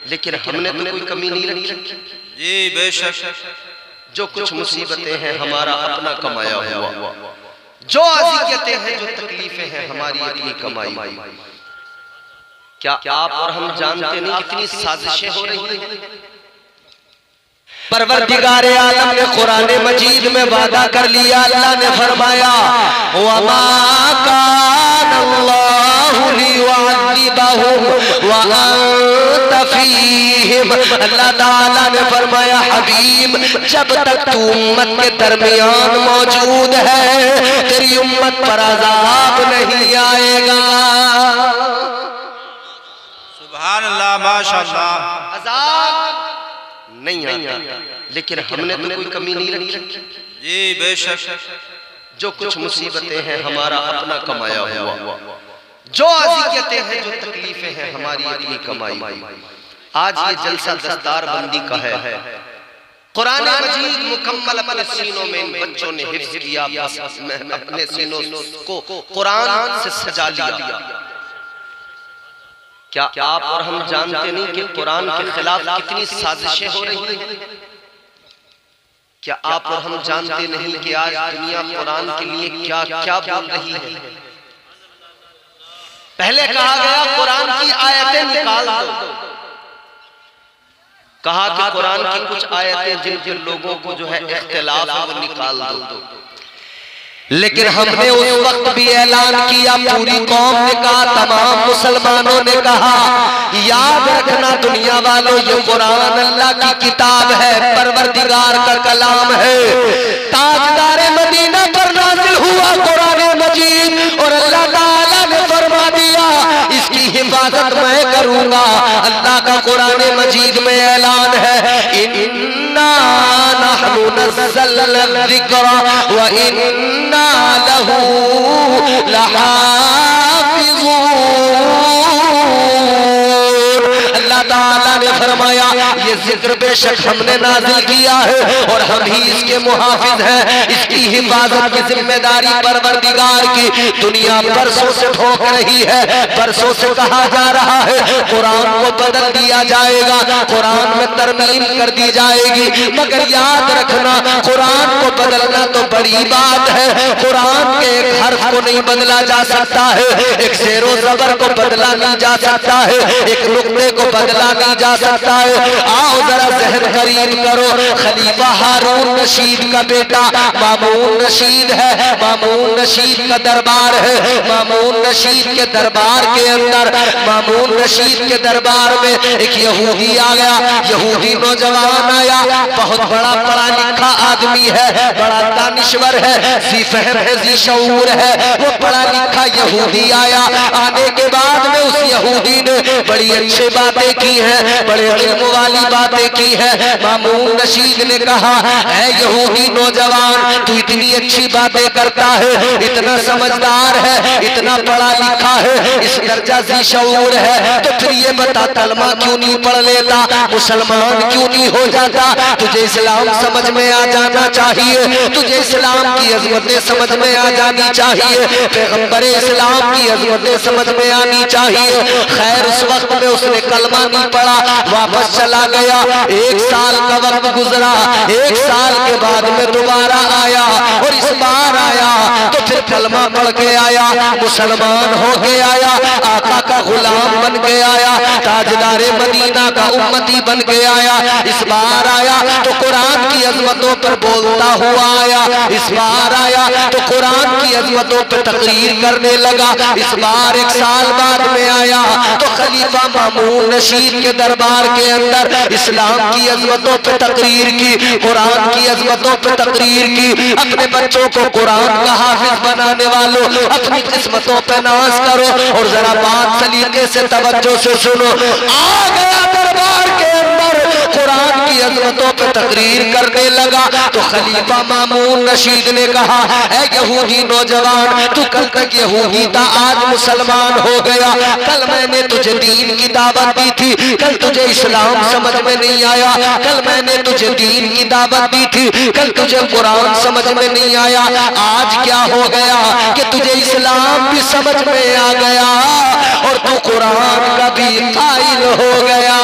लेकिन हमने तो कोई कमी नहीं रखी। जी बेशक। जो कुछ मुसीबतें हैं हमारा अपना कमाया हुआ, जो अज़ियतें हैं, जो तकलीफें हैं हमारी अपनी कमाई हुई। क्या आप और हम जानते नहीं कितनी साजिशें हो रही हैं? परवरदिगारे आलम ने कुरान मजीद में वादा कर लिया। अल्लाह ने फरमाया वमा कानल्लाहु लियुअज़्ज़िबहुम व अंत फीहिम। अल्लाह ताला ने फरमाया हबीब, जब तक तू उम्मत के दरमियान मौजूद है तेरी उम्मत पर अज़ाब नहीं आएगा। सुभान अल्लाह, माशाअल्लाह। अज़ाब नहीं आता, लेकिन हमने तो कोई कमी नहीं रखी। जी बेशक। जो कुछ मुसीबतें हैं हमारा अपना कमाया हुआ, जो अज़ियतें हैं, जो तकलीफें हैं हमारी अपनी कमाई हुई। आज ये जलसा दस्तार बंदी का है। कुरान मजीद मुकम्मल अपने सीनों में इन बच्चों ने हिफ्ज़ किया, अपने सीनों को कुरान से सजा लिया। क्या आप और हम जानते नहीं कि कुरान के खिलाफ कितनी साजिशें हो रही हैं? क्या आप और हम जानते नहीं कि आज दुनिया कुरान के लिए क्या क्या बोल रही है? पहले कहा गया कुरान की आयतें निकाल दो, कहा कि कुरान की कुछ आयतें जिन जिन लोगों को जो है इख्तिलाफ है वो निकाल दो। लेकिन हमने उस वक्त भी ऐलान किया, पूरी कौम ने कहा, तमाम मुसलमानों ने कहा, याद रखना दुनिया वालों, ये कुरान अल्लाह की किताब है, परवरदिगार का कलाम है, ताजदार मदीना पर नाज़िल हुआ कुरान मजीद। और अल्लाह ताला ने फरमा दिया इसकी हिफाजत मैं करूंगा। अल्लाह का कुरान मजीद में ऐलान है, इन्ना नहनु नज़्ज़लना ज़िक्रा व इन्ना लहू लहाफ़िज़ून। अल्लाह ताला ने फरमाया ये जिक्र बेशक हमने नाज़िल किया है और हम ही इसके मुहाफिज हैं। इसकी हिफाजत की जिम्मेदारी परवरदिगार की दुनिया बरसों से ठोक रही है। बरसों से कहा जा रहा है कुरान को बदल दिया जाएगा, कुरान में तरमीम कर दी जाएगी, मगर याद रखना कुरान को बदलना तो बड़ी बात है। कुरान के एक हर्फ को नहीं बदला जा सकता है, एक ज़ेरो ज़बर को बदला नहीं जा सकता है, एक नुक्ते को बदला नहीं जा सकता है। आओ जरा ज़हन करीब करो, खलीफा हारून रशीद का बेटा मामून रशीद है, मामून रशीद का दरबार है। मामून रशीद के दरबार के अंदर, मामून रशीद के दरबार में एक यहूदी आ गया। यहूदी नौजवान आया, बहुत बड़ा पढ़ा लिखा आदमी है, बड़ा दानिश्वर है, ज़ी फ़हम है, ज़ी शऊर है। वो पढ़ा लिखा यहूदी आया, आने के बाद में उस यहूदी ने बड़ी अच्छी बातें की हैं, बड़े इल्म वाली बातें की है। मामून रशीद ने कहा, ऐ यहूदी नौजवान, तू इतनी अच्छी बातें करता है, इतना समझदार है, इतना पढ़ा लिखा है, इस दर्जा ज़ी शऊर है, तो फिर ये बता कलमा क्यों नहीं पढ़ लेता, मुसलमान क्यों नहीं हो जाता? तुझे इस्लाम समझ में आ जाना चाहिए, तुझे इस्लाम की अज़मतें समझ में आ जानी चाहिए, पैगम्बरे इस्लाम की अज़मतें समझ में आनी चाहिए। खैर उस वक्त में उसने कलमा नहीं पढ़ा, वापस चला गया। एक साल का वक्त गुजरा, एक साल के बाद में दोबारा आया और इस बार आया तो फिर कलमा पढ़ के आया, मुसलमान हो के आया, आका का गुलाम बन के आया, ताजदारे मदीना का उम्मती बन के आया। इस बार आया तो कुरान की अज़मतों पर बोलता हुआ आया, इस बार आया तो कुरान की अज़मतों पर तकरीर करने लगा। इस बार एक साल बाद में आया तो खलीफा मामून रशीद के दरबार के अंदर इस्लाम की अज़मतों पर तकरीर की, कुरान की अज़मतों पर तकरीर की। अपने बच्चों को कुरान का हाफिज बनाने वालों, अपनी किस्मतों पे नाज करो और जरा बात सलीके से तवज्जो से सुनो। आ गया दरबार के अंदर, कुरान की अज़मतों पे तकरीर करने लगा तो खलीफा मामून रशीद ने कहा, ऐ यहूदी नौजवान, तू कल तक यहूदी था, आज मुसलमान हो गया। कल मैंने तुझे दीन की दावत दी थी, कल तुझे इस्लाम समझ में नहीं आया, कल मैंने तुझे दीन की दावत दी थी, कल तुझे कुरान समझ में नहीं आया। आज क्या हो गया कि तुझे इस्लाम भी समझ में आ गया और तू कुरान का भी कायल हो गया।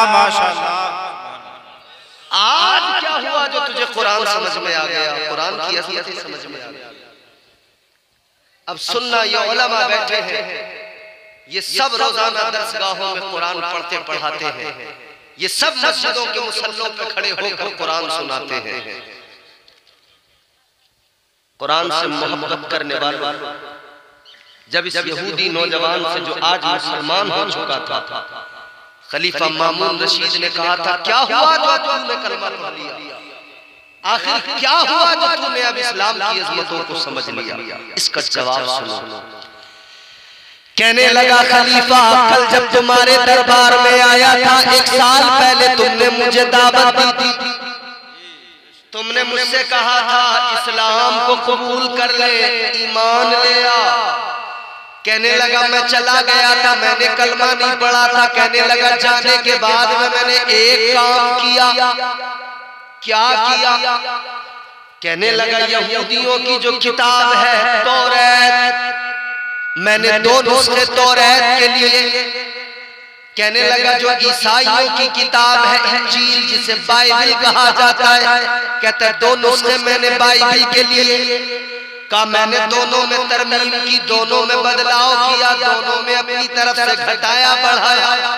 माशाअल्लाह। आज क्या हुआ जो तुझे कुरान समझ में आ गया, कुरान की असलियत समझ में आ गया। अब सुनना, ये उलमा बैठे हैं, ये सब रोजाना दरसगाहों में कुरान पढ़ते पढ़ाते हैं, ये सब मस्जिदों के मुसल्लों पे खड़े होकर कुरान सुनाते हैं। कुरान से मोहब्बत करने वाला जब इस यहूदी नौजवान से, जो आज मुसलमान हो चुका था, खलीफा मामून रशीद ने कहा था, क्या हुआ जो तूने कलमा पढ़ लिया, आखिर क्या हुआ जो तूने अब इस्लाम की अजमतों को समझ लिया। इसका जवाब सुनो। कहने लगा, खलीफा कल जब तुम्हारे दरबार में आया था, 1 साल पहले तुमने मुझे दावत दी थी, तुमने मुझसे कहा था इस्लाम को कबूल कर ले, ईमान ले आ। कहने लगा मैं चला गया था, मैंने कलमा नहीं पढ़ा था। कहने लगा जाने के बाद में मैंने एक काम किया। क्या किया? कहने लगा यहूदियों की जो किताब है तौरात, मैंने 2 नुस्खे तौरात के लिए। कहने लगा जो ईसाइयों की किताब है इंजील, जिसे बाइबल कहा जाता है, कहता है 2 नुस्खे मैंने बाइबल के लिए। का मैंने दोनों में तरमीम की, दोनों में बदलाव किया, दोनों में अपनी तरफ से घटाया बढ़ाया।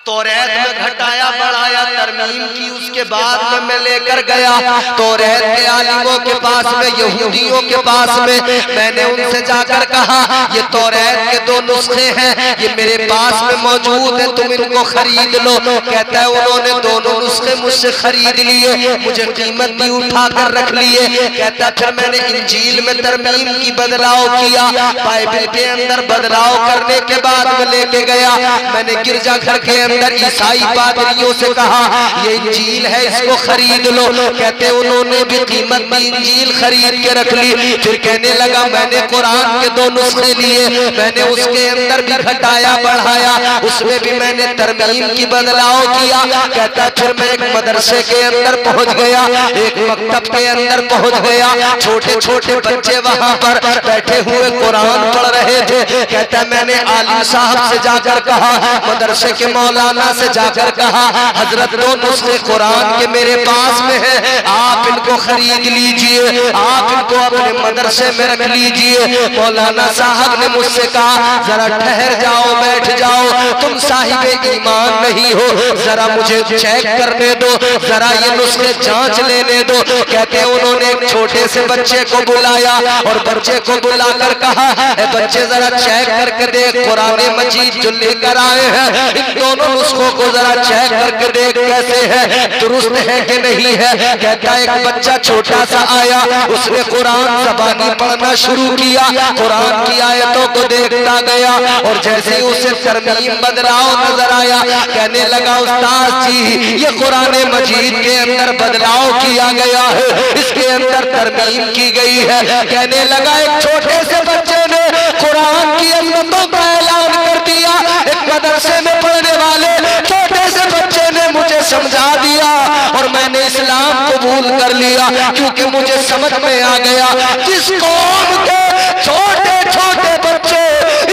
तौरात में घटाया बढ़ाया, तरमीम की, उसके बाद में मैं लेकर गया तौरात के आलिमों के पास में, यहूदियों के पास में। मैंने उनसे जाकर कहा ये तौरात के 2 नुस्खे हैं, ये मेरे पास में मौजूद है, तुम इनको खरीद लो। कहता है उन्होंने दोनों नुस्खे मुझसे खरीद लिए, मुझे कीमत भी उठा कर रख लिए। कहता फिर मैंने इंजील में तरमीम की बदलाव किया, बाइबल के अंदर बदलाव करने के बाद में लेके गया। मैंने गिरजाघर के अंदर ईसाई पादरियों से कहा ये इंजील है, इसको खरीद लो। कहते उन्होंने भी कीमत में इंजील खरीद के रख ली। फिर कहने लगा मैंने कुरान के 2 नुस्खे लिए, मैंने उसके अंदर भी घटाया बढ़ाया, उसमें भी मैंने तरमीम की बदलाव किया। कहता फिर मैं एक मदरसे के अंदर पहुंच गया, एक मकतब के अंदर पहुंच गया, छोटे छोटे बच्चे वहां पर बैठे हुए कुरान पढ़ रहे थे। कहता मैंने आलिम साहब से जाकर कहा, मदरसे के मौलाना से जाकर कहा हजरत 2 नुस्खे कुरान के मेरे पास में है, आप इनको खरीद लीजिए, आप इनको अपने मदरसे में रख लीजिए। मौलाना साहब ने मुझसे कहा जरा ठहर जाओ, बैठ जाओ, तुम साहिब ईमान नहीं हो, जरा मुझे चेक करने दो, जरा ये नुस्खे जांच लेने दो। कहते उन्होंने एक छोटे से बच्चे को बुलाया और बच्चे को बुलाकर कहा बच्चे जरा चेक करके देख, कुरान मजीद जो लेकर आए हैं इन दोनों नुस्खों को जरा चेक करके देख कैसे है, दुरुस्त है कि नहीं है। कहता एक बच्चा छोटा सा आया, उसने कुरान ज़बानी पढ़ना शुरू किया, कुरान की आयतों को देखता गया और जैसे ही उसे तरमीम बदलाव नजर आया, कहने लगा उस्ताद जी ये कुरान मजीद के अंदर बदलाव किया गया है, इसके अंदर तरमीम की गई है। कहने लगा एक छोटे से बच्चे ने कुरान की अजमतों का ऐलान कर दिया, एक मदरसे में पढ़ने वाले छोटे से बच्चे ने मुझे समझा दिया और मैंने इस्लाम कबूल कर लिया, क्योंकि मुझे समझ में आ गया जिस कौम के छोटे छोटे बच्चे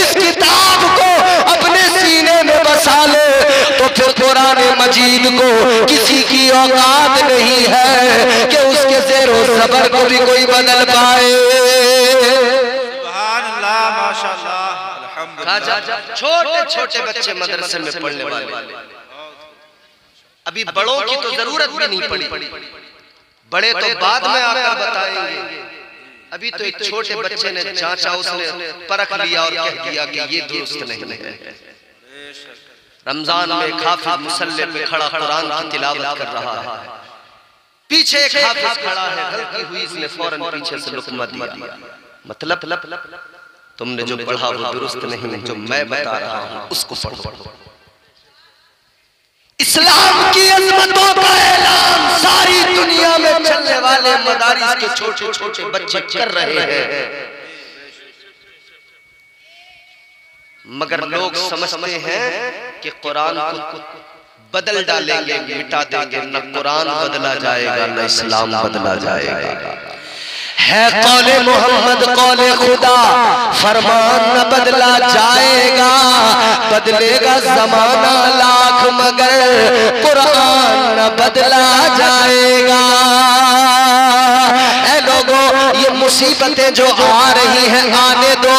इस किताब को अपने सीने में बसा ले तो फिर कुरान मजीद को किसी की औकात नहीं है कि उसके ज़ेरो ज़बर को भी कोई बदल पाए। सुभान अल्लाह माशाअल्लाह अल्हम्दुलिल्लाह। छोटे छोटे बच्चे मदरसे में पढ़ने वाले, अभी बड़ों की तो जरूरत भी नहीं पड़ी, बड़े तो बाद में आकर बताएंगे। अभी तो एक छोटे बच्चे ने जांचा, उसने परख लिया और कह दिया कि ये दुरुस्त नहीं है। रमजान में हाफिज मुसल्ले पे खड़ा कुरान की तिलावत कर रहा है, पीछे एक हाफिज खड़ा है, गलती हुई इसने फौरन पीछे से लुकमा दिया, मतलब तुमने जो पढ़ा वो दुरुस्त नहीं, जो मैं बता रहा हूं उसको पढ़ो। इस्लाम की अज़मतों का ऐलान सारी दुनिया में चलने वाले मदारिस के छोटे छोटे बच्चे कर रहे हैं, मगर लोग समझते हैं कि कुरान को बदल डालेंगे, मिटा देंगे, न कुरान बदला जाएगा न इस्लाम बदला जाएगा। है कौले मोहम्मद कौले खुदा, फरमान न बदला जाएगा, बदलेगा जमाना लाख मगर कुरान न बदला जाएगा। ऐ लोगों, ये मुसीबतें जो आ रही हैं आने दो,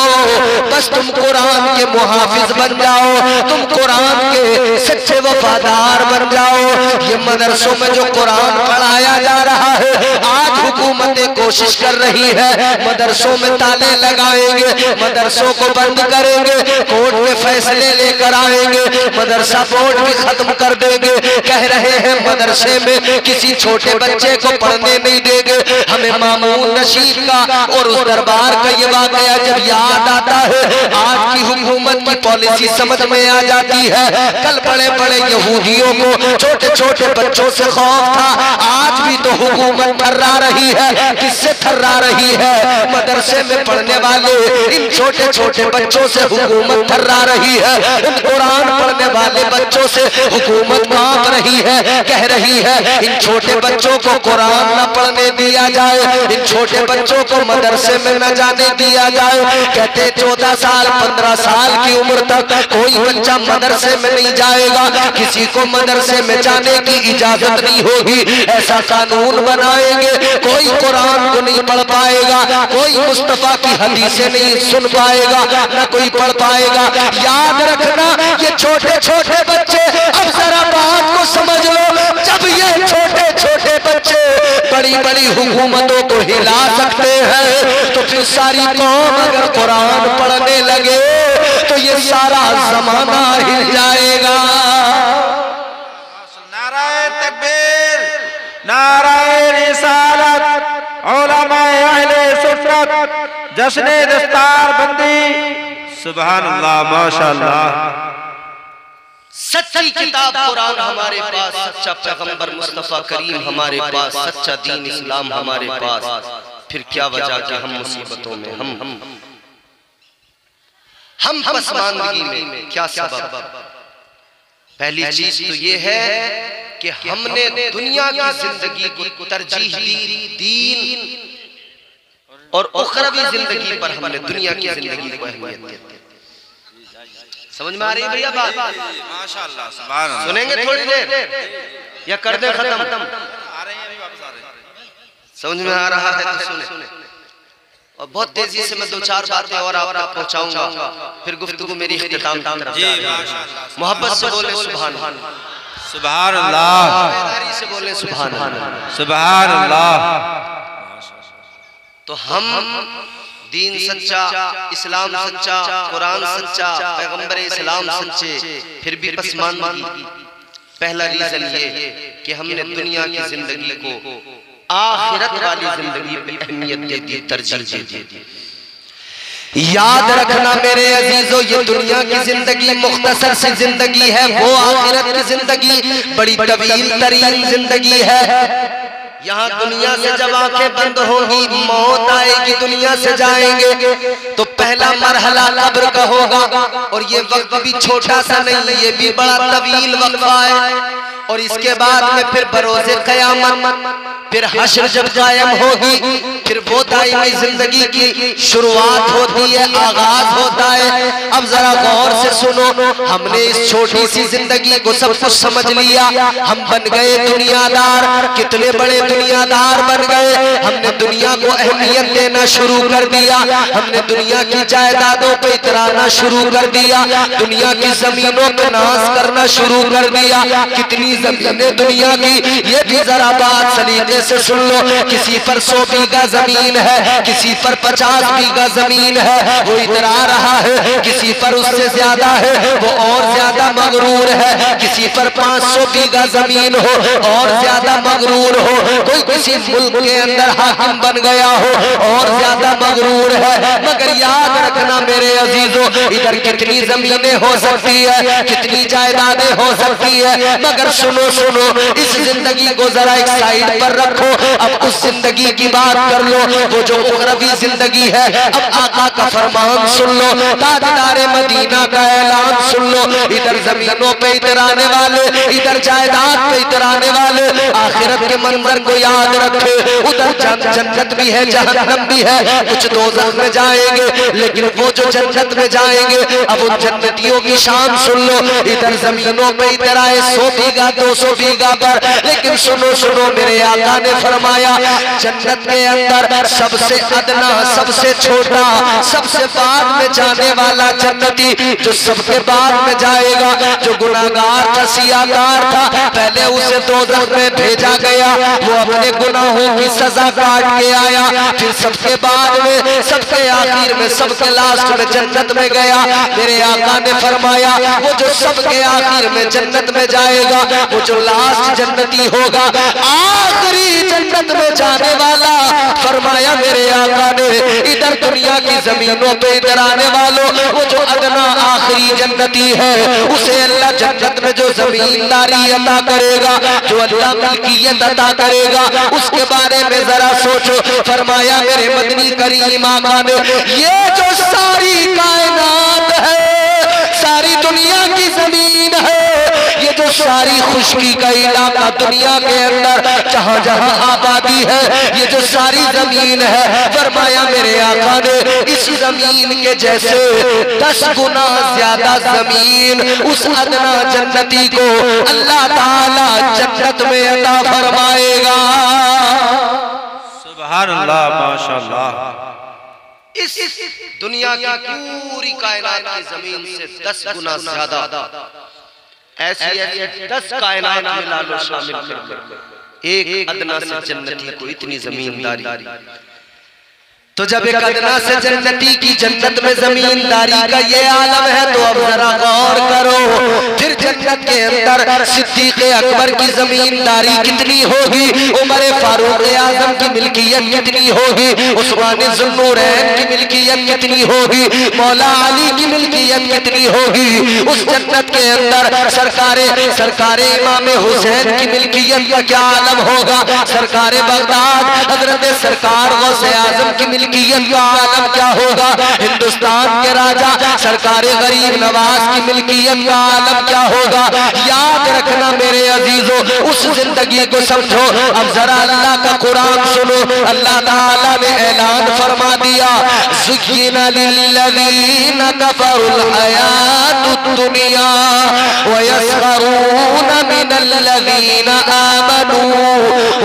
बस तुम कुरान के मुहाफिज बन जाओ, तुम कुरान के सच्चे वफादार बन जाओ। ये मदरसों में जो कुरान पढ़ाया जा रहा है, आज हुकूमतें कोशिश कर रही है मदरसों में ताले लगाएंगे, मदरसों को बंद करेंगे, कोर्ट में फैसले लेकर आएंगे, मदरसा बोर्ड भी खत्म कर देंगे। कह रहे हैं मदरसे में किसी छोटे बच्चे को पढ़ने नहीं देंगे। हमें मामून नशीद का और उस दरबार का ये वाकया जब याद आता है, आज की हुकूमत की पॉलिसी समझ में आ जाती है। कल बड़े बड़े यहूदियों को छोटे छोटे बच्चों से खौफ था, आज भी तो हुकूमत थर्रा रही है। किससे थर्रा रही है? मदरसे में पढ़ने वाले इन छोटे छोटे बच्चों से हुकूमत थर्रा रही है। इन कुरान पढ़ने वाले बच्चों से हुकूमत कांप रही है, कह रही है इन छोटे बच्चों को कुरान न पढ़ने दिया जाए, इन छोटे बच्चों को मदरसे में न जाने दिया जाए। कहते 14 साल 15 साल की उम्र तक कोई बच्चा मदरसे में नहीं जाएगा, किसी को मदरसे में जाने की इजाजत नहीं होगी। ऐसा कानून बनाएंगे, कोई कुरान को नहीं पढ़ पाएगा, कोई मुस्तफा की हदीसें नहीं सुन पाएगा, न कोई पढ़ पाएगा। याद रखना, ये छोटे छोटे बच्चे, अब जरा बात को समझ लो, जब ये छोटे छोटे बच्चे बड़ी बड़ी हुकूमतों को हिला सकते हैं, तो फिर सारी कौम अगर कुरान पढ़ने लगे तो ये सारा जमाना हिल जाएगा। नाराए तकबीर, नाराए रिसालत, उलमाए अहले सुन्नत, जश्न दस्तार बंदी, सुभान अल्लाह, माशाअल्लाह। सच्ची किताब कुरान हमारे पास, सच्चा पैगंबर मुस्तफा करीम हमारे पास, सच्चा दीन इस्लाम हमारे पास, फिर क्या वजह कि हम मुसीबतों में, हम पसमानदगी में, क्या सबब? पहली चीज तो ये है कि हमने दुनिया की जिंदगी को तरजीह दी, दीन और उखरवी जिंदगी पर हमने दुनिया की जिंदगी को अहमियत दी। समझ में आ रही है भैया बात? माशाअल्लाह, सुभान अल्लाह। सुनेंगे थोड़ी देर या कर दें खत्म? समझ में आ रहा है तो सुने। और बहुत तेजी से मैं 2-4 बातें और आप तक पहुंचाऊंगा, फिर गुफ्तगू मेरी इख्तिताम की तरफ जाएगी। मोहब्बत से बोले सुभान अल्लाह, सुभान अल्लाह, बेदारी से बोले सुभान अल्लाह, सुभान अल्लाह। तो हम दीन सच्चा, इस्लाम सच्चा, कुरान सच्चा, पैगंबर इस्लाम सच्चे, फिर भी पसमानदगी। पहला रीजन ये कि हमने दुनिया की जिंदगी को आखिरत वाली जिंदगी पे अहमियत दे दी, तरजीह दे दी। याद रखना मेरे अजीजों, ये दुनिया की जिंदगी मुख्तसर सी जिंदगी है, वो आखिरत की जिंदगी बड़ी तवील तरीन जिंदगी है। यहाँ दुनिया से जब आंखें बंद होंगी, मौत आएगी, दुनिया से जाएंगे, तो पहला मरहला कब्र का होगा। और ये वक्त भी छोटा सा नहीं, ये भी बड़ा तवील वक्फा है। और इसके बाद में फिर बरोज़े क़यामत, फिर हश्र जब कायम होगी, फिर वो दायमी जिंदगी की शुरुआत होती है, आगाज होता है। अब जरा गौर से सुनो, हमने इस छोटी सी जिंदगी को सब कुछ समझ लिया, हम बन गए दुनियादार, कितने बड़े दुनियादार बन गए। हमने दुनिया को अहमियत देना शुरू कर दिया, हमने दुनिया की जायदादों पे इतराना शुरू कर दिया, दुनिया की जमीनों पे नाज करना शुरू कर दिया। कितनी जमीनें दुनिया की, ये भी जरा बात सलीके से सुन लो। किसी पर 100 बीघा जमीन है, किसी पर 50 बीघा जमीन है, वो इतरा रहा है। किसी पर उससे ज्यादा है, वो और ज्यादा मगरूर है। किसी पर 500 बीघा जमीन हो और ज्यादा मगरूर हो। कोई किसी मुल्क के अंदर हाकिम बन गया हो और ज्यादा मगरूर है। मगर याद रखना मेरे अजीजों, इधर कितनी जमीनें हो सकती है, कितनी जायदादें हो सकती है, मगर सुनो सुनो, इस जिंदगी को जरा एक साइड पर रखो। अब उस जिंदगी की बात कर लो, वो जो उखरवी जिंदगी है। अब आका का फरमान सुन लो, ताजदारे मदीना का ऐलान सुन लो। इधर जमीनों पे इतराने वाले, इधर जायदाद पे इतराने वाले आखिरत के मंजर को याद रखे। उधर जन्नत भी है, जहन्नम भी है, कुछ दोज़ख में जाएंगे, लेकिन वो जो जन्नत में जाएंगे, अब उन जन्नतियों की शान सुन लो। इधर जमीनों पे इधर आए 100 बीघा 200 बीघा पर, लेकिन सुनो सुनो मेरे आका ने फरमाया जन्नत के अंदर सबसे अदना, सबसे छोटा, सबसे बाद में जाने वाला जन्नती, जो सबके बाद में जाएगा, जो गुनाहगार था, सियाकार था, पहले उसे दोज़ख में भेजा गया, वो अपने गुनाहों की सजा काट के आया, फिर सबके बाद में, सबके आखिर में, सबके लास्ट में जन्नत में गया। मेरे आका ने फरमाया वो जो सबके आखिर में जन्नत में जाएगा, वो जो लास्ट जन्नती होगा, आखिरी जन्नत में जाने वाला, फरमाया मेरे आका ने इधर दुनिया की जमीनों पे इधर आने वालों, वो जो अदना आखिरी जन्नती है, उसे अल्लाह जन्नत में जो जमींदारी अता करेगा, जो अल्लाह मिल्कियत अता करेगा, उसके बारे में जरा सोचो। फरमाया मेरे मदनी करीम आका ने ये जो सारी कायनात है, सारी दुनिया की जमीन है, ये जो सारी खुशकी का इलाका दुनिया के अंदर जहां जहां आबादी है, ये जो सारी जमीन है, फरमाया मेरे आका ने इस जमीन के जैसे 10 गुना ज्यादा जमीन उस अदना जन्नती को अल्लाह ताला जन्नत में अता फरमाएगा। सुभान अल्लाह, माशाअल्लाह। इस दुनिया की पूरी कायनात की जमीन से 10 गुना ज्यादा, ऐसी 10 कायनात मिला लो शामिल कर एक अदना से जन्नती को इतनी जमींदारी। तो जब एक अदना से जन्नती की जन्नत में जमींदारी का ये आलम है, तो अब जरा गौर करो, फिर जन्नत के अंदर सिद्दीक़ अकबर की जमींदारी कितनी होगी, उमर फारूक आजम की मिल्कियत कितनी होगी, उस्मान ज़ुन्नूरैन की मिल्कियत कितनी होगी, मौला अली की मिल्कियत कितनी होगी। उस जन्नत के अंदर सरकारे इमाम हुसैन की मिल्कियत का क्या आलम होगा, सरकारे बगदाद हजरत सरकार गौसे आजम की मिल्कियत का आलम क्या होगा, हिंदुस्तान के राजा सरकारे गरीब नवाज की मिल्कियत का आलम क्या होगा। याद रखना मेरे अजीजों, उस जिंदगी को समझो। अब जरा अल्लाह का कुरान सुनो। अल्लाह ताला ने ऐलान फरमा दिया, ज़ुय्यिना लिल्लज़ीना कफ़रुल हयातुद दुनिया व यस्ख़रूना मिनल्लज़ीना आमनू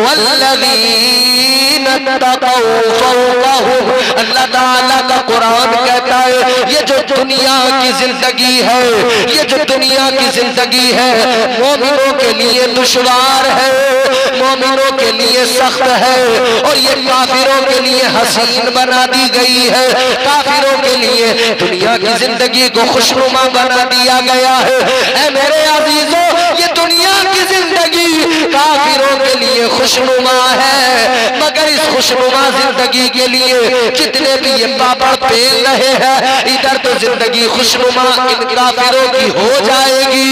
वल्लज़ीना तक़ौ फ़ौक़हुम। अल्लाह ताला का कुरान कहता है ये जो दुनिया की जिंदगी है, ये जो दुनिया की जिंदगी है, मोमिनों के लिए दुश्वार है, मोमिनों के लिए सख्त है, और ये काफिरों के लिए हसीन बना दी गई है। काफिरों के लिए दुनिया की जिंदगी को खुशनुमा बना दिया गया है। ऐ मेरे अजीजों, ये दुनिया की जिंदगी काफिरों के लिए खुशनुमा है, मगर इस खुशनुमा जिंदगी के लिए जितने भी ये पापड़ पेल रहे हैं, इधर तो जिंदगी खुशनुमा इन काफिरों की हो जाएगी,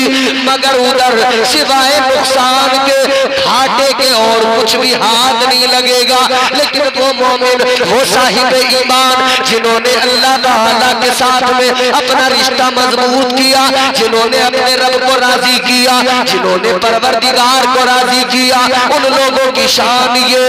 मगर उधर सिवाय नुकसान के, घाटे के और कुछ भी हाथ नहीं लगेगा। लेकिन वो मोमिन, वो साहिब ईमान जिन्होंने अल्लाह ताला के साथ में अपना रिश्ता मजबूत किया, जिन्होंने अपने रब को राजी किया, जिन्होंने परवरदिगार को राजी किया, उन लोगों की शान ये,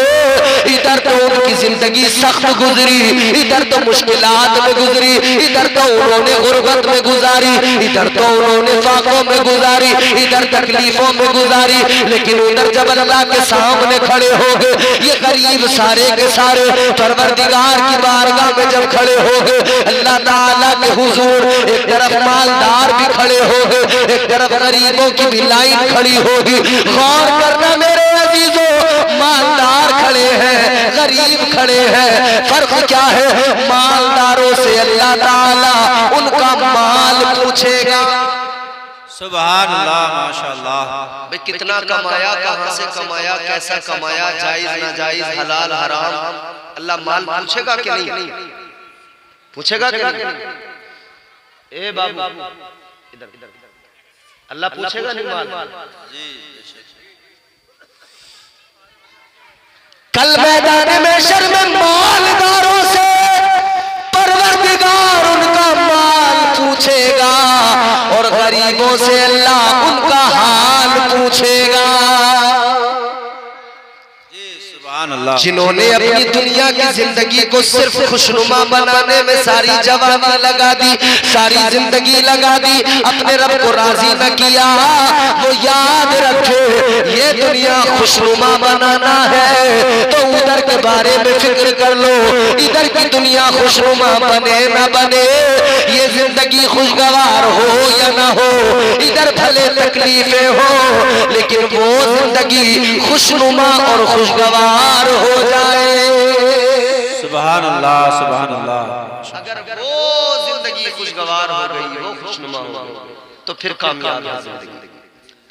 इधर तो उनकी जिंदगी सख्त गुजरी, इधर तो मुश्किलात में गुजरी, इधर तो उन्होंने गुर्बत में गुजारी, इधर तो उन्होंने फाकों में गुजारी, इधर तकलीफों में गुजारी, लेकिन उधर जब अल्लाह के सामने खड़े हो गए, ये गरीब सारे के सारे परवरदिगार की बारगाह में जब खड़े हो गए, अल्लाह ताला के हुजूर, एक तरफ मालदार भी खड़े हो गए, एक तरफ गरीबों की भी लाइन खड़ी होगी। गौर करना मेरे अजीजों, मालदार खड़े हैं, गरीब खड़े हैं, फर्क क्या है? मालदारों से अल्लाह ताला उनका माल पूछेगा। सुभान अल्लाह, माशाअल्लाह। भाई कितना कमाया, कहां से कमाया, कैसा कमाया, जायज नाजायज, हलाल हराम, अल्लाह माल पूछेगा कि नहीं? पूछेगा कि नहीं? ए बाबू इधर, अल्लाह पूछेगा नहीं माल? कल मैदान में शर्म मालदारों से परवरदिगार उनका माल पूछेगा, और गरीबों बंदों से अल्लाह उनका हाल पूछेगा जिन्होंने अपनी दुनिया की जिंदगी को सिर्फ खुशनुमा बनाने में सारी जवानी लगा दी, सारी जिंदगी लगा दी, अपने रब को राजी न किया। वो याद रखे ये दुनिया खुशनुमा बनाना है तो उधर के बारे में फिक्र कर लो, इधर की दुनिया खुशनुमा बने न बने, ये जिंदगी खुशगवार हो या ना हो, इधर भले तकलीफें हो लेकिन वो जिंदगी खुशनुमा और खुशगवार हो जाए। सुभान अल्लाह, सुभान अल्लाह। अगर वो जिंदगी खुशगवार हो गई, वो खुशनुमा हो गई, तो फिर कामयाब है जिंदगी।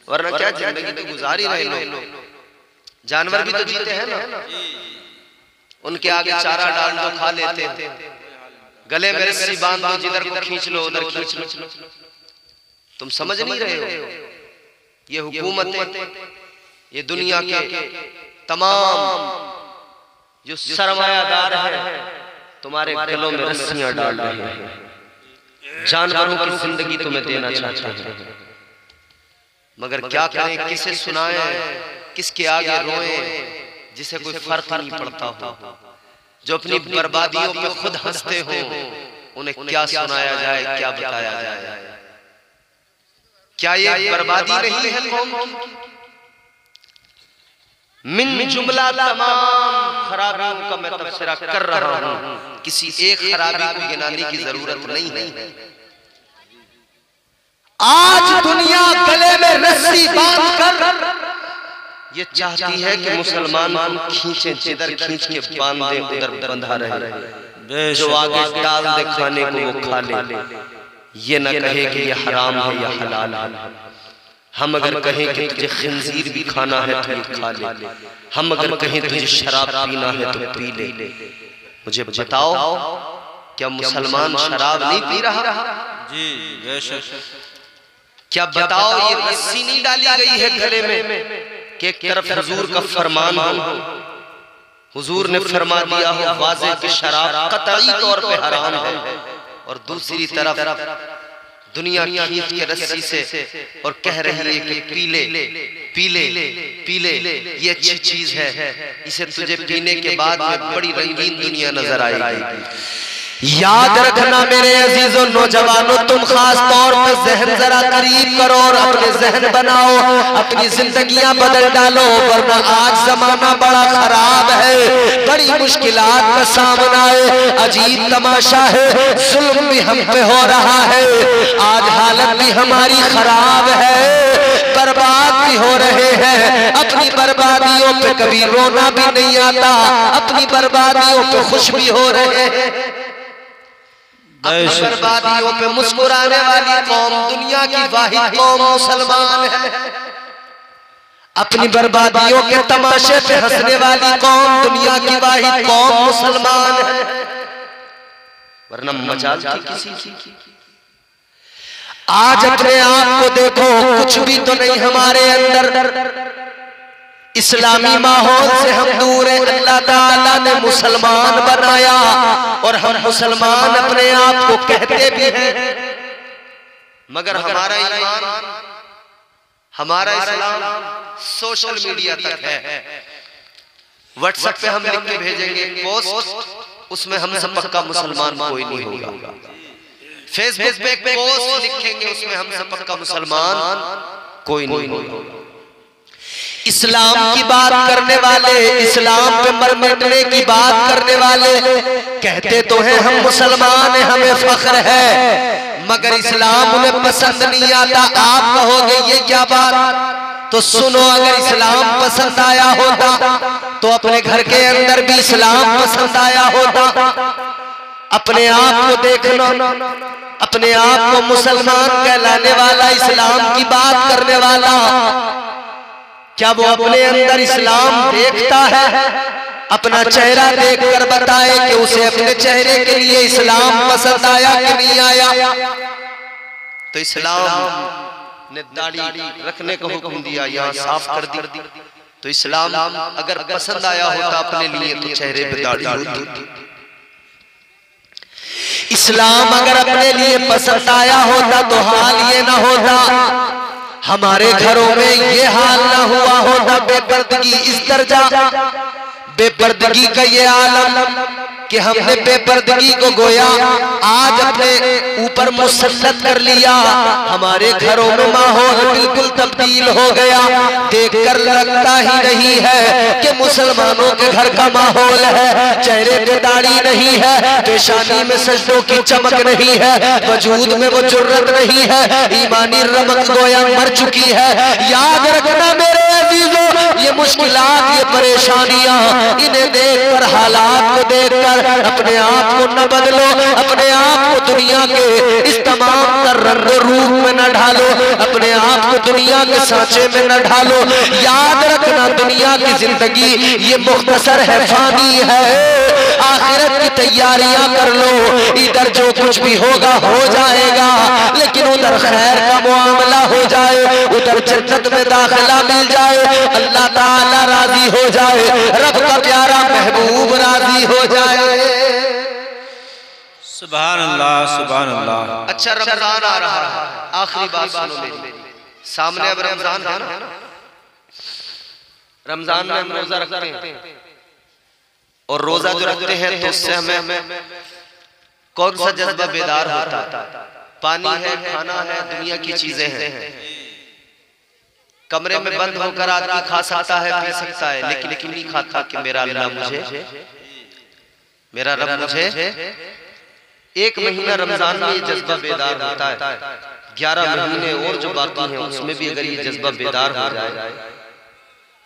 वरना क्या जिंदगी तो गुजार ही रहे लोग, जानवर भी तो जीते हैं ना, उनके आगे चारा डाल दो खा लेते हैं, गले में रस्सी बांध दो, जिधर को खींच लो उधर खींच लो। तुम समझ नहीं रहे हो, ये हुकूमतें, ये दुनिया के तमाम जो सरमायादार हैं तुम्हारे गलों में रस्सियां डाल रहे हैं, जानवरों की जिंदगी तुम्हें देना चाहते हैं, मगर क्या करें, किसे सुनाएं, किसके आगे रोएं, जिसे कोई फर्क नहीं पड़ता हो, जो अपनी बर्बादियों पे खुद हंसते हो, उन्हें क्या सुनाया जाए, क्या बताया जाए। क्या ये बर्बादी नहीं है कौम की? मिन जुमला तमाम खराबियों का मैं तबसरा कर रहा हूं, किसी एक खराबी को गिनाने की जरूरत नहीं है। आज दुनिया गले में रस्सी बांधकर ये चाहती है कि मुसलमान को खींचे, जिधर खींच के बांध दे उधर बंधा रहे, जो आगे डाल दे खाने को वो खा ले, ये न कहे कि ये हराम है या हलाल है। हम अगर कहें कि तुझे खिंजीर भी खाना है तो ये खा ले, हम अगर कहें तुझे शराब पीना है तो पी ले। मुझे बताओ, क्या मुसलमान शराब नहीं पी रहा? जी बेशक। क्या बताओ ये रस्सी नहीं डाली गई है गले में कि एक तरफ हुजूर का फरमान हो, हुजूर ने फरमा दिया हो वाज़ेह कि शराब कतई तौर पे हराम है, और दूसरी तरफ दुनिया खींच के रस्सी से और कह रही है कि पी ले पी ले पी ले, ये अच्छी चीज है, इसे तुझे पीने के बाद में बड़ी रंगीन दुनिया नजर आएगी। याद रखना मेरे अजीजों नौजवानों, तुम खास तौर पर जहन जरा करीब करो और अपने जहन बनाओ, अपनी जिंदगियां बदल डालो, वरना आज जमाना बड़ा खराब है, बड़ी मुश्किलात का सामना है। अजीब तमाशा है, जुल्म भी हम पे हो रहा है, आज हालत भी हमारी खराब है, बर्बाद भी हो रहे हैं। अपनी बर्बादियों पे कभी रोना भी नहीं आता, अपनी बर्बादियों पे खुश भी हो रहे हैं। अपनी बर्बादियों पे मुस्कुराने वाली कौम दुनिया की वाहिद कौम मुसलमान है, अपनी बर्बादियों के तमाशे पे हंसने वाली कौम दुनिया की वाहिद कौम मुसलमान है, वरना मजाल थी किसी की। आज अपने आप को देखो, कुछ भी तो नहीं हमारे अंदर, इस्लामी माहौल से हम दूर हैं। अल्लाह ताला ने मुसलमान बनाया और हम मुसलमान अपने आप को कहते भी हैं, मगर हमारा ईमान, हमारा इस्लाम सोशल मीडिया तक है। व्हाट्सएप पे हम लिख के भेजेंगे पोस्ट, उसमें हमसे पक्का मुसलमान कोई नहीं होगा। फेसबुक पे एक पोस्ट लिखेंगे, उसमें हमसे पक्का मुसलमान कोई नहीं होगा। इस्लाम की बात करने वाले, इस्लाम पे मर मिटने की बात करने वाले कहते तो हैं हम मुसलमान हैं, हमें फख्र है, मगर इस्लाम उन्हें पसंद नहीं आता। आप कहोगे ये क्या बात? तो सुनो, अगर इस्लाम पसंद आया होता तो अपने घर के अंदर भी इस्लाम पसंद आया होता। अपने आप को देखना, अपने आप को मुसलमान कहलाने वाला, इस्लाम की बात करने वाला, क्या वो अपने अंदर इस्लाम देखता है? अपना चेहरा देखकर बताए कि उसे अपने चेहरे के लिए इस्लाम पसंद आया कि नहीं आया। तो इस्लाम ने दाढ़ी रखने का हुक्म दिया, यहाँ साफ कर दी। तो इस्लाम अगर पसंद आया होता अपने लिए तो चेहरे पे दाढ़ी होती। इस्लाम अगर अपने लिए पसंद आया होता तो हाल ये ना होता, हमारे घरों में ये हाल ना हुआ होता। बेपर्दगी इस दर्जा, बेपर्दगी का ये आलम कि हमने बेपर्दगी को गोया आज अपने ऊपर मुसल्लत कर लिया। हमारे घरों में माहौल बिल्कुल तब्दील हो गया। देखकर लगता ही नहीं है कि मुसलमानों के घर का माहौल है। चेहरे पे दाढ़ी नहीं है, पेशानी में सजदों की चमक नहीं है, वजूद में वो जुर्रत नहीं है, ईमानी रमक गोया मर चुकी है। याद रखना मेरे अजीजों, ये मुश्किलात, ये परेशानियां, इन्हें देखकर, हालात को देखकर अपने आप को न बदलो, अपने आप को दुनिया के इस तमाम तर रंग रूप में न ढालो, अपने आप को दुनिया के सांचे में न ढालो। याद रखना दुनिया की जिंदगी ये मुख्तसर है, फानी है। आखिरत की तैयारियां कर लो, इधर जो कुछ भी होगा हो जाएगा, लेकिन उधर खैर का मुआमला हो जाए, उधर जन्नत में दाखिला मिल जाए, अल्लाह ताला राजी हो जाए, रब का प्यारा महबूब राजी हो जाए। सुभान अल्लाह, सुभान अल्लाह। अच्छा, रमजान आ रहा है, आखिरी बात सुनो मेरी, सामने अब रमजान है ना। रमजान में हम रोजा रखते हैं, और रोजा जो रखते हैं तो उससे हमें कौन सा जज्बा बेदार होता है? पानी है, खाना है, दुनिया की चीजें हैं। कमरे में बंद होकर आदमी खा सकता है, पी सकता है, लेकिन नहीं खाता कि मेरा अल्लाह मुझे, मेरा रब मुझे। एक महीना रमजान में ये जज्बा बेदार होता है, 11 महीने और जो बाकी हैं उसमें भी अगर ये जज्बा बेदार हो जाए,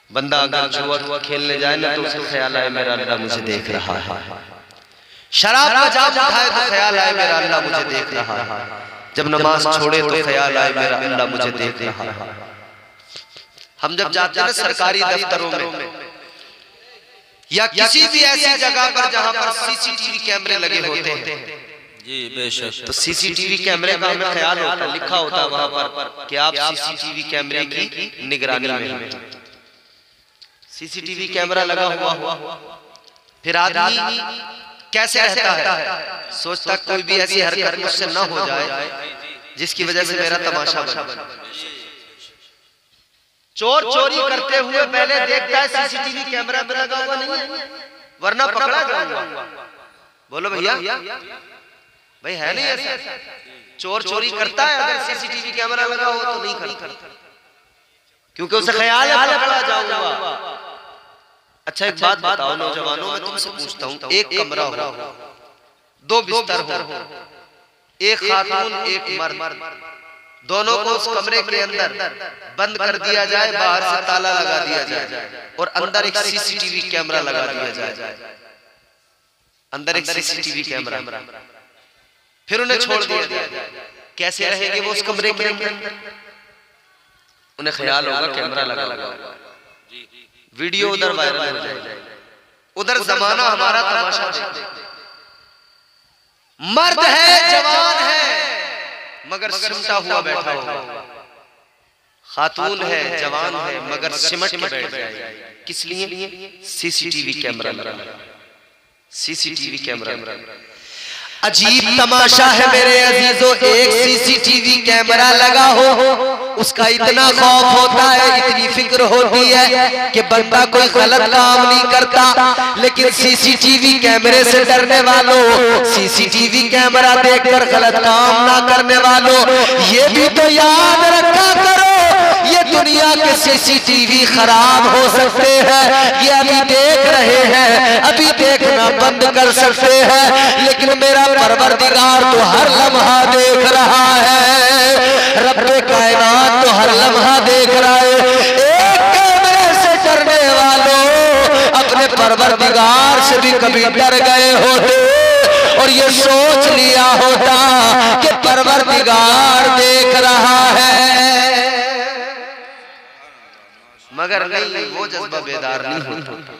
बंदा अगर जुआ खेलने जाए ना तो उसे ख्याल आए मेरा अल्लाह मुझे देख रहा है। शराब का जाम उठाए तो ख्याल आए मेरा अल्लाह मुझे देख रहा है। जब नमाज छोड़े तो ख्याल आए मेरा अल्लाह मुझे देख रहा है। हम जब जाते हैं सरकारी दफ्तरों में या किसी भी ऐसी जगह पर जहां पर सीसीटीवी कैमरे लगे होते हैं, जी बेशक, तो सीसीटीवी कैमरे का हमें ख्याल होता, लिखा होता है वहां पर कि आप सीसीटीवी कैमरे की निगरानी में हैं। सीसीटीवी कैमरा लगा हुआ, फिर आदमी कैसे रहता है, सोचता कोई भी ऐसी हरकत मुझसे न हो जाए जिसकी वजह से मेरा तमाशा बने। चोर चोरी करते हुए पहले देखता है सीसीटीवी कैमरा में लगा हुआ नहीं है, वरना पकड़ा जाऊंगा। बोलो भैया, भाई है नहीं ऐसा? चोर चोरी करता है अगर सीसीटीवी कैमरा लगा हो तो नहीं करता, क्योंकि उसे ख्याल है पकड़ा जाऊंगा। अच्छा एक बात बताओ नौजवानों, मैं तुमसे पूछता हूँ, एक कमरा हो, 2 बिस्तर हो, एक खातून एक मर्द, दोनों को उस कमरे के अंदर बंद कर दिया जाए, बाहर से ताला लगा दिया जाए और अंदर एक सीसीटीवी कैमरा लगा दिया जाए, अंदर एक सीसीटीवी कैमरा, फिर उन्हें छोड़ दिया जाए, कैसे रहेंगे वो उस कमरे के अंदर? उन्हें ख्याल होगा कैमरा लगा, वीडियो उधर वायरल हो जाएगी, उधर जमाना हमारा तमाशा देखे। मर्द है, जवान है, मगर सिमटा हुआ बैठा होगा, खातून है, जवान है, मगर सिमट के बैठ जाएगी। किस लिए? सीसीटीवी कैमरा लगा, सीसीटीवी कैमरा। अजीब तमाशा है मेरे अजीजों, एक सीसीटीवी कैमरा लगा हो, उसका इतना खौफ होता है, इतनी फिक्र होती है कि बंदा कोई गलत काम नहीं करता। लेकिन सीसीटीवी कैमरे से डरने वालों, सीसीटीवी कैमरा देखकर गलत काम ना करने वालों, ये भी तो याद रखा करो, ये दुनिया के सीसीटीवी खराब हो सकते हैं, ये अभी देख रहे हैं, अभी देखना बंद कर सकते हैं, लेकिन मेरा परवरदिगार तो हर लम्हा देख रहा है, रब्बे कायनात तो हर लम्हा देख रहा है। एक कैमरे से डरने वालों अपने परवरदिगार से भी कभी डर गए होते और ये सोच लिया होता कि परवरदिगार देख रहा है, मगर नहीं, वो जज्बा बेदार नहीं होता।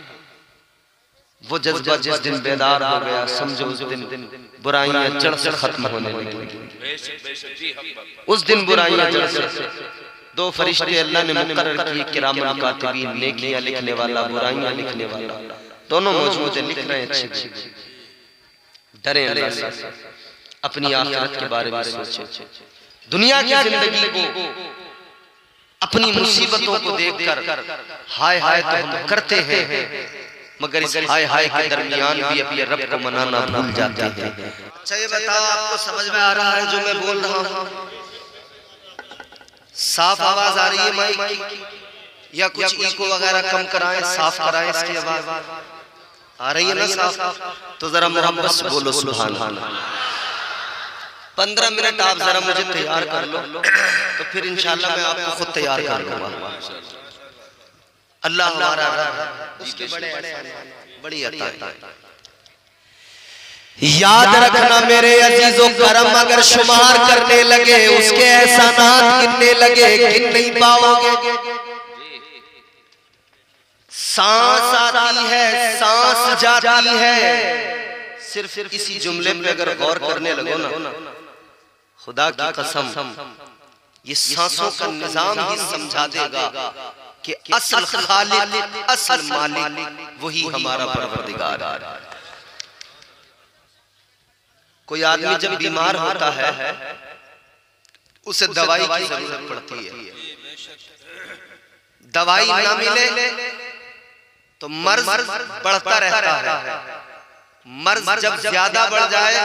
वो जज्बा जिस दिन बेदार हो गया, समझो उस दिन बुराइयां जड़ से खत्म होने लगी। उस दिन बुराइयां जड़ से, 2 फरिश्ते अल्लाह ने मुकर्रर किए, किरामन कातिबीन, नेकियां लिखने वाला, बुराइयां लिखने वाला, दोनों मौजूद है, लिख रहे हैं अच्छे, डरे अल्लाह से। अपनी आखिरत के बारे में सोचें। दुनिया की जिंदगी को, अपनी मुसीबतों को देखकर हाय हाय तो हम करते हैं, मगर इस हाय हाय के दरमियान भी अपने रब को मनाना भूल जाते हैं। अच्छा ये बताओ, आपको समझ में आ रहा है जो मैं बोल रहा हूँ? साफ आवाज आ रही है माइक की, या कुछ इको वगैरह कम कराएं, साफ कराएं इसकी आवाज? आ रही है ना साफ? तो जरा मोहब्बत से बोलो सुभान अल्लाह। 15 मिनट आप जरा मुझे तैयार कर लो, तो फिर इंशाल्लाह मैं आपको खुद तैयार कर लूंगा। अल्लाह हमारा रब, उसके बड़ी अता है। याद रखना मेरे अजीजों, करम अगर शुमार करने लगे, उसके एहसानात गिनने लगे, गिन नहीं पाओगे। सांस आती है, सांस जाती है, सिर्फ इसी जुमले पे अगर गौर करने लगो ना, खुदा की कसम ये सांसों का निजाम ही समझा देगा कि असल खालिक, असल मालिक वही हमारा परवरदिगार है। कोई आदमी जब बीमार होता है उसे दवाई की जरूरत पड़ती है, दवाई ना मिले तो मर्ज बढ़ता रहता है। मर्ज जब ज्यादा बढ़ जाए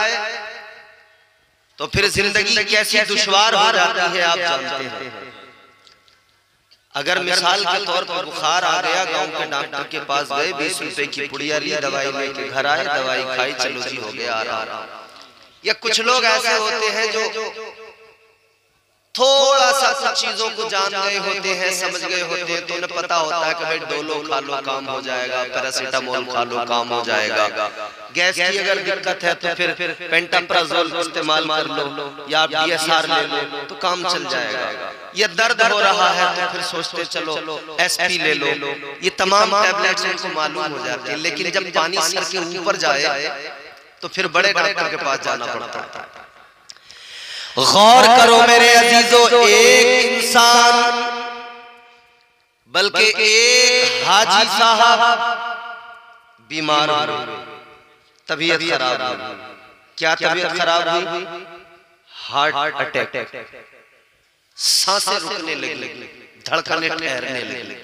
तो फिर जिंदगी कैसी दुश्वार हो जाती है आप जानते हैं। अगर मिसाल के तौर पर बुखार आ गया, गांव के डॉक्टर के पास गए, 20 रुपए की पुड़िया ली, दवाई लेके घर आए, दवाई खाई, चलो जी हो गया आराम। या कुछ लोग ऐसे होते हैं जो थोड़ा सा कुछ चीजों को जान गए होते हैं, समझ गए होते हैं, तो उन्हें पता होता है कि भाई डोलो खा लो काम हो जाएगा, पैरासीटामोल खा लो काम हो जाएगा, गैस की अगर दिक्कत है तो फिर पेंटाप्राजोल इस्तेमाल कर लो या DSR ले लो तो काम चल जाएगा। ये दर्द हो रहा है तो फिर सोचते चलो SP ले लो, ये तमाम टैबलेट्स उनको मालूम हो जाती है। लेकिन जब पानी सर के ऊपर जाए तो फिर बड़े डॉक्टर के पास जाना पड़ता है। गौर करो मेरे अजीजों, एक इंसान बल्कि एक हाजी साहब बीमार हुए, तबीयत खराब हुई। क्या तबीयत खराब हुई? हार्ट अटैक, सांसें रुकने लगी, धड़कनें ठहरने लगी।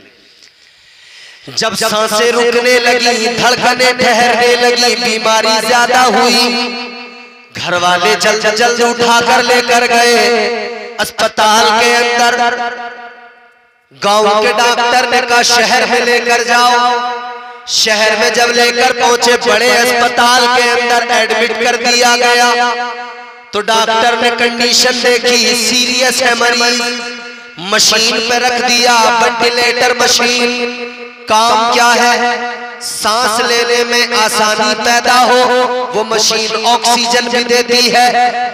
जब सांसें रुकने लगी, धड़कनें ठहरने लगी, बीमारी ज्यादा हुई। घर वाले जल्द उठाकर लेकर गए अस्पताल के अंदर। गांव के डॉक्टर ने कहा शहर में लेकर जाओ। शहर में जब लेकर पहुंचे, बड़े अस्पताल के अंदर एडमिट कर दिया गया। तो डॉक्टर ने कंडीशन देखी, सीरियस है मरीज, मशीन पे रख दिया, वेंटिलेटर मशीन। काम क्या है? सांस लेने में आसानी पैदा हो, वो मशीन ऑक्सीजन भी देती है,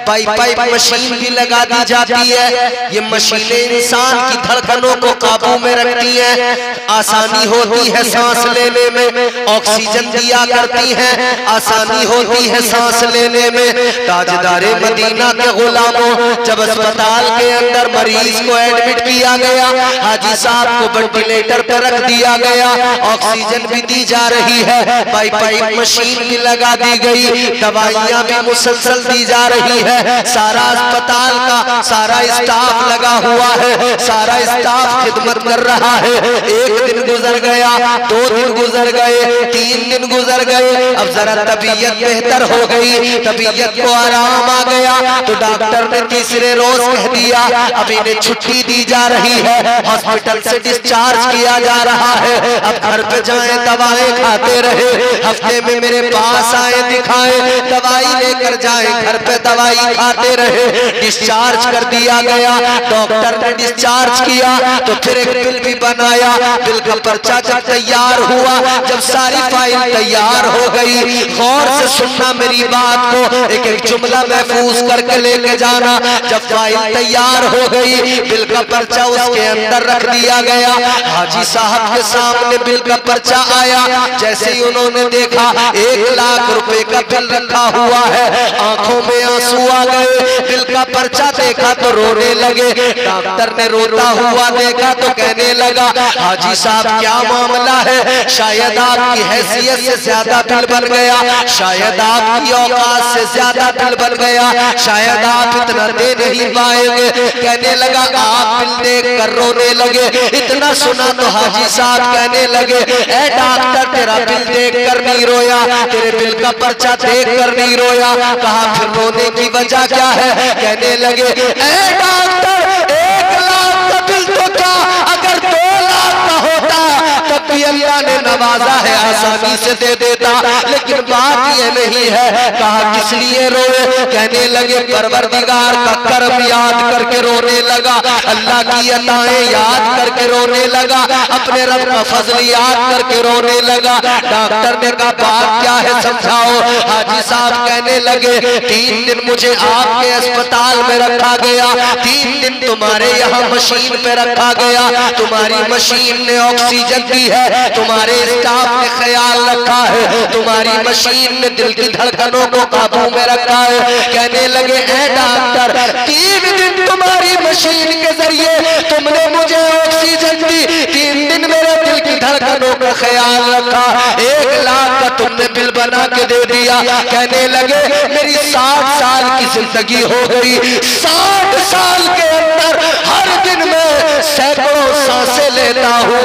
पाइप मशीन भी लगा दी जाती है। ये मशीनें इंसान की धड़कनों को काबू में रखती हैं, आसानी होती है सांस लेने में, ऑक्सीजन दिया करती हैं, आसानी होती है सांस लेने में। ताजदारे मदीना के गुलामों, जब अस्पताल के अंदर मरीज को एडमिट किया गया, हाजी साहब को वेंटिलेटर पर रख दिया गया, ऑक्सीजन भी दी जा रही है, पाइप मशीन भी लगा दी गई, दवाइयां भी मुसलसल दी जा रही है। सारा अस्पताल का सारा स्टाफ लगा हुआ है, सारा स्टाफ खिदमत कर रहा है। एक दिन गुजर गया, 2 दिन गुजर गए, 3 दिन गुजर गए। अब जरा तबीयत बेहतर हो गई, तबीयत को आराम आ गया, तो डॉक्टर ने तीसरे रोज कह दिया अब इन्हें छुट्टी दी जा रही है, हॉस्पिटल से डिस्चार्ज किया जा रहा है, अब घर पे जाए दवाएं खाते रहे, हफ्ते में मेरे पास आए, दिखाए, दवाई लेकर जाए, घर पे दवाई खाते रहे। डिस्चार्ज कर दिया गया, डॉक्टर ने डिस्चार्ज किया, तो फिर एक बिल भी बनाया। बिल का पर्चा जब तैयार हुआ, जब सारी फाइल तैयार हो गई, गौर से सुनना मेरी बात को, एक एक जुमला महफूज करके लेके जाना। जब फाइल तैयार हो गई, बिल का पर्चा उसके अंदर रख दिया गया। हाजी साहब के सामने बिल का पर्चा आया, जैसे ही उन्होंने देखा 1 लाख रुपए का बिल रखा हुआ है, आंखों में आंसू हुआ गए, दिल का पर्चा देखा तो रोने लगे। डॉक्टर ने रोता हुआ देखा तो कहने लगा, हाजी साहब क्या मामला है? शायद आपकी हैसियत से ज्यादा बिल बन गया, शायद आपकी औकात से ज्यादा बिल बन गया, शायद आप इतना दे नहीं पाएंगे। कहने लगा, आप बिल देख कर रोने लगे। इतना सुना तो हाजी साहब कहने लगे, ए डॉक्टर तेरा बिल देख कर नहीं रोया, तेरे बिल का पर्चा देख कर नहीं रोया। कहा फिर रोने की वजह क्या है? कहने लगे, ए डॉक्टर 1 लाख का बिल तो क्या, अगर 2 लाख का होता तब भी अल्लाह ने नवाजा है, आसानी से दे देता, लेकिन बात ये नहीं है। कहा किस लिए रोए? कहने लगे परवरदिगार का करम याद करके रोने लगा, अल्लाह की अताएं याद करके रोने लगा, अपने रब का फजल याद करके रोने लगा। डॉक्टर ने कहा बात क्या है समझाओ। हाजी साहब कहने लगे, 3 दिन मुझे आपके अस्पताल में रखा गया, 3 दिन तुम्हारे यहाँ मशीन पे रखा गया, तुम्हारी मशीन ने ऑक्सीजन दी है, तुम्हारे स्टाफ ने ख्याल रखा है, तुम्हारी मशीन ने दिल की धड़कनों को काबू में रखा है। कहने लगे, ए डॉक्टर 3 दिन तुम्हारी मशीन के जरिए तुमने मुझे ऑक्सीजन दी, 3 दिन मेरे दिल की धड़कनों का ख्याल रखा, 1 लाख का तुमने बिल बना के दे दिया। कहने लगे मेरी 60 साल की जिंदगी हो गई, 60 साल के अंदर हर दिन मैं सैकड़ों सांसें लेता हूँ,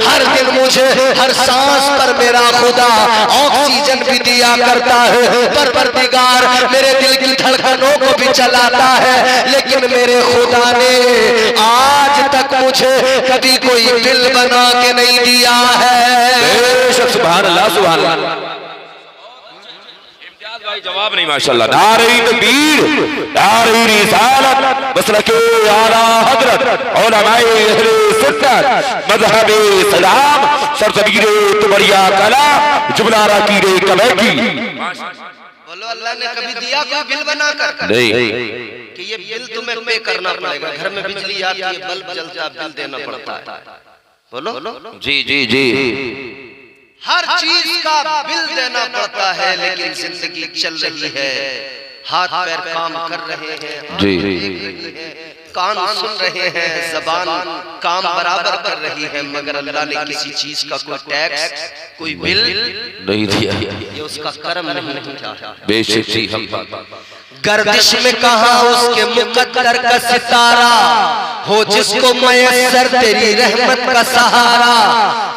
हर दिन मुझे हर सांस पर मेरा खुदा ऑक्सीजन भी दिया करता है, परवरदिगार मेरे दिल की धड़कनों को भी चलाता है, लेकिन मेरे खुदा ने आज तक मुझे कभी कोई बिल बना के नहीं दिया है। सुभान अल्लाह, सुभान अल्लाह। भाई जवाब नहीं माशाल्लाह। नारे तकबीर, नारे रिसालत, मसलके आला हजरत, उलमाए अहले सुन्नत, मज़हबे सलाम, सरजमीरे तुमरिया कला, जुबलारा कीरे कमेटी। बोलो अल्लाह ने कभी दिया कोई बिल बना कर? नहीं कि ये बिल तुम्हें पे करना पड़ेगा, घर में बिजली आती है, बल्ब जलता है, बिल देना पड़ता है। बोलो जी जी जी, हर चीज का बिल देना पड़ता है, लेकिन जिंदगी चल रही है, हाथ पैर काम कर रहे हैं, जी कान सुन रहे हैं, जबान काम बराबर कर रही है, मगर अल्लाह ने किसी चीज का कोई टैक्स, कोई बिल नहीं दिया, ये उसका कर्म नहीं किया। बेशक जी हम गर्दिश में कहा उसके मुकद्दर का सितारा, हो जिसको मयस्सर तेरी रहमत का सहारा,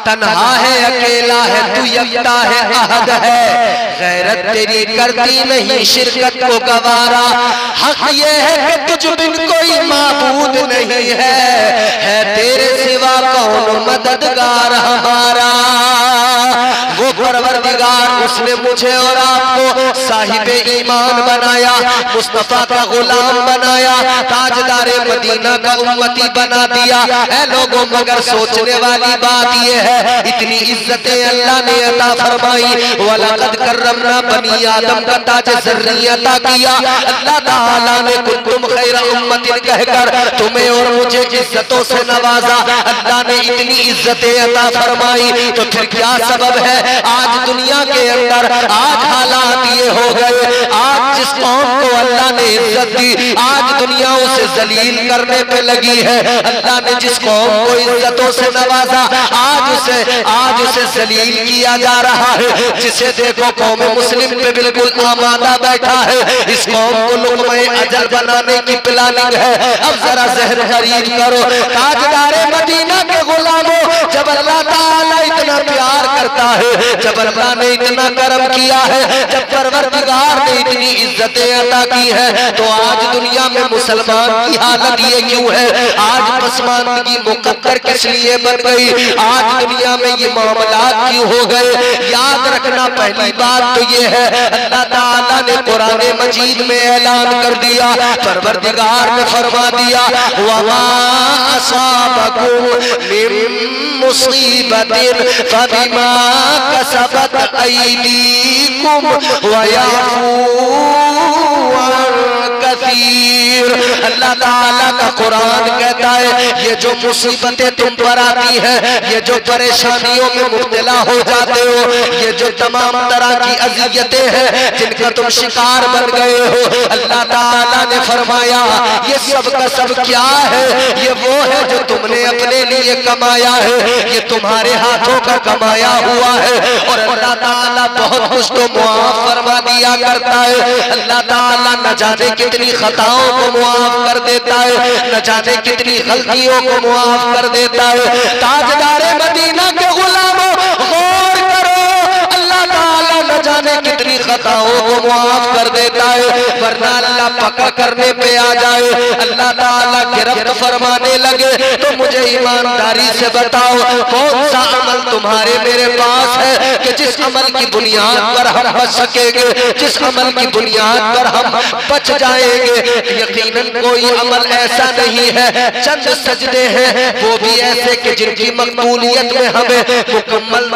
तन्हा है अकेला है तू यकता है अहद है, गैरत तेरी करती नहीं शिरकत को गवारा, हक ये है कि तुझ बिन कोई माबूद नहीं है तेरे सिवा कौन मददगार हमारा। वो परवरदिगार उसने मुझे और आपको साहिबे ईमान बनाया, मुस्तफा का गुलाम बनाया, ताजदारे मदीना का उम्मती बना दिया। ऐ लोगों मगर सोचने वाली बात ये है, इतनी इज्जतें अल्लाह ने अता फरमाई, वलक़द कर्रमना बनी आदम का ताज ज़र्रियता किया। अल्लाह ताला ने कुंतुम खैरा उम्मतिन कहकर तुम्हें और मुझे इज्जतों से नवाजा। अल्लाह ने इतनी इज्जतें अता फरमाई तो फिर क्या सबब है आज दुनिया के अंदर, आज हालात ये हो गए, आज जिस कौम को अल्लाह ने इज्जत दी आज दुनिया उसे जलील करने पे लगी है। अल्लाह ने जिस कौम को इज्जतों से नवाजा आज उसे जलील किया जा रहा है। जिसे देखो कौम मुस्लिम पे बिल्कुल आमादा बैठा है, इस कौम को लुक़्मा-ए अजल बनाने की प्लानिंग है। अब जरा ज़हन खरीद करो, ताजदारे मदीना के गुलामों, जब अल्लाह ताला इतना प्यार करता है, जब अल्लाह ने इतना करम किया है, जब परवरदिगार ने इतनी इज्जतें अता की है, तो आज दुनिया में मुसलमान की हालत ये क्यों है? आज पसमानदगी मुकद्दर किस लिए बन गई? आज दुनिया में ये मामलात क्यों हो गए? याद रखना पहली बात तो ये है, अल्लाह ताला ने कुरान मजीद में ऐलान कर दिया, परवरदिगार ने फरमा दिया, वमा असाबकुम मिन मुसीबतिन फबिमा कसबत अयदीकुम व यअफू अन कसीर। अल्लाह ताला का कुरान कहता है ये जो मुसीबतें तुम पर आती है, ये जो परेशानियों में मुब्तला हो जाते हो, ये जो तमाम तरह की अज़ियतें हैं जिनका तुम शिकार बन गए हो, अल्लाह ताला ने फरमाया ये सब का सब क्या है? ये वो है जो तुमने अपने लिए कमाया है, ये तुम्हारे हाथों का कमाया हुआ है। और अल्लाह ताला बहुत कुछ तो मुआफ फरमा दिया करता है। अल्लाह ताला न जाने कितनी खताओं को मुआफ कर देता है, न जाने कितनी गलतियों को मुआफ कर देता है। ताजदारे मदीना के गुलामों गौर करो, अल्लाह ताला न जाने कितनी खताओं को मुआफ कर देता है, वरना अल्लाह पकड़ करने पे आ जाए, अल्लाह ताला गिरफ्त फरमाने लगे तो मुझे ईमानदारी से बताओ कौन सा अमल तुम्हारे मेरे पास है कि जिस अमल की बुनियाद पर हम बच सकेंगे, जिस अमल की बुनियाद पर हम बच जाएंगे? यकीनन कोई अमल ऐसा नहीं है। चंद सजदे हैं वो भी ऐसे कि जिनकी मकबूलियत में हमें मुकम्मल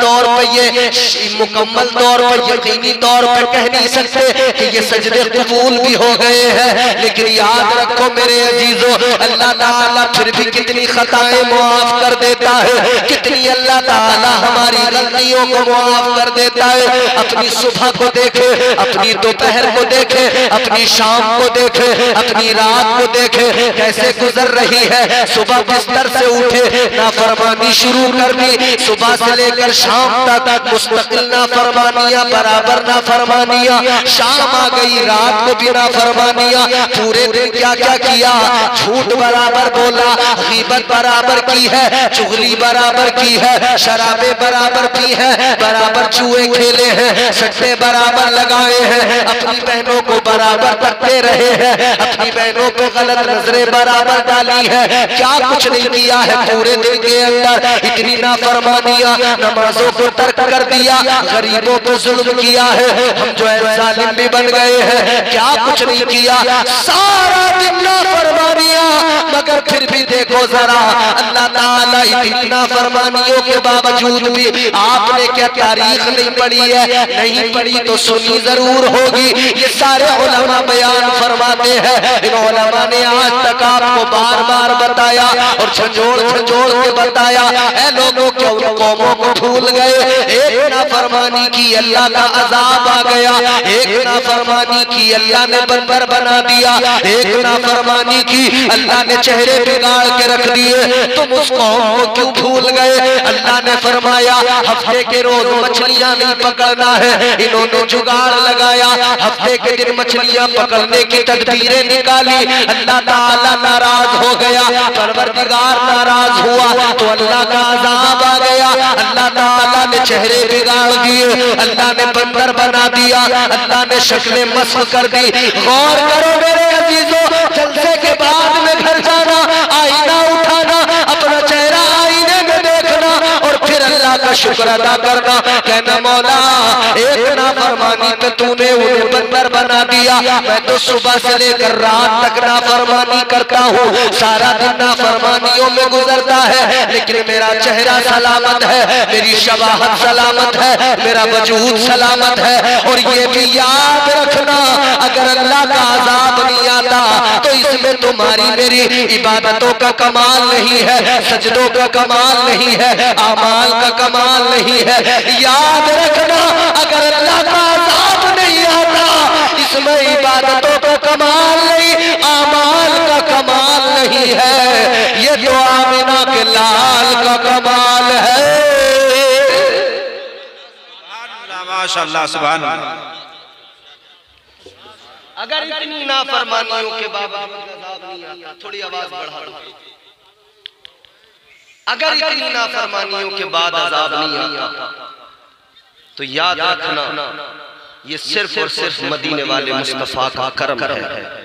तौर पर यकीनी तौर पर कह नहीं सकते कि ये सजदे कबूल भी हो गए हैं। लेकिन याद रखो मेरे अजीजों, अल्लाह ताला फिर भी कितनी खताएं मुआफ कर देता है, कितनी अल्लाह ताला हमारी गलतियों को मुआफ कर देता है। अपनी सुबह को देखे, अपनी दोपहर को देखे, अपनी शाम को देखे, अपनी रात को देखे कैसे गुजर रही है। सुबह बिस्तर से उठे नाफरमानी शुरू कर दी, सुबह से लेकर शाम तक मुस्तकिल नाफरमानियां, बराबर नाफरमानियां। शाम आ गई, रात को भी नाफरमानियां। पूरे दिन क्या क्या किया? झूठ बराबर बोला, गीबत बराबर की है, चुगली बराबर की है, शराबे बराबर पी है, बराबर जुए खेले हैं, सट्टे बराबर लगाए हैं, अपनी बहनों को बराबर तकते रहे हैं, अपनी बहनों को गलत नजरें बराबर डाली है। क्या कुछ नहीं किया है पूरे दिन के अंदर? इतनी नाफरमानियां, नमाजों को तर्क कर दिया, गरीबों को जुल्म किया है, हम जो है जालिम भी बन गए हैं। क्या कुछ नहीं किया, सारा दिन नाफरमानियां, मगर फिर भी देखो जरा अल्लाह ताला इतनी नाफरमानियों के बावजूद भी आपने क्या तारीख नहीं पढ़ी है? नहीं पढ़ी तो सुनी जरूर होगी। ये सारे उलमा बयान फरमाते हैं, इन उलमा ने आज तक आपको बार बार बताया और झंझोड़ झंझोड़ के बताया। ऐ लोगों क्या उन कौमों को भूल गए? एक नाफरमानी की अल्लाह का अजाब आ गया, एक नाफरमानी की अल्लाह ने बंदर बना दिया, एक नाफरमानी की अल्लाह ने चेहरे बिगाड़ के रख दिए। तुम उस कौम को क्यों भूल गए? अल्लाह ने फरमाया हफ्ते के रोज मछलियां नहीं पकड़ना है। इन्होंने जुगाड़ लगाया, हफ्ते के दिन मछलियां पकड़ने की तदबीरें निकाली। अल्लाह ताला नाराज हो गया, परवरदिगार नाराज हुआ तो अल्लाह का अजाब आ गया। अल्लाह ताला ने चेहरे बिगाड़ दिए, अल्लाह ने बंदर बना दिया, अल्लाह ने शक्लें मस्क कर दी। गौर करो मेरे अजीजों, जलसे के बाद में घर जाना, आईना उठाना, अपना चेहरा आईने में देखना और फिर अल्लाह का शुक्र अदा करना, कहना मौला एक नाफरमानी पे तूने उन्हें बंदर बना दिया, मैं तो सुबह से लेकर रात तक नाफरमानी करता हूँ, सारा दिन नाफरमानियों में गुजरता है, लेकिन मेरा चेहरा सलामत है, मेरी शबाहत सलामत है, मेरा वजूद सलामत है। और ये भी याद रखना अगर अल्लाह का अजाब नहीं आता तो इसमें तुम्हारी मेरी इबादतों का कमाल नहीं है, सजदों का कमाल नहीं है, आमाल का कमाल नहीं है। याद रखना अगर अल्लाह का अजाब नहीं आता इसमें इबादतों का कमाल नहीं, आमाल का कमाल नहीं है। ये तो आमिना के लाल का कमाल है। माशाअल्लाह सुभान अल्लाह। अगर इतनी नाफरमानियों के बावजूद अजाब नहीं आता, थोड़ी आवाज बढ़ा दो, अगर इतनी नाफरमानियों के बाद अजाब नहीं आता तो याद रखना ये सिर्फ और सिर्फ मदीने वाले मुस्तफा का करम है।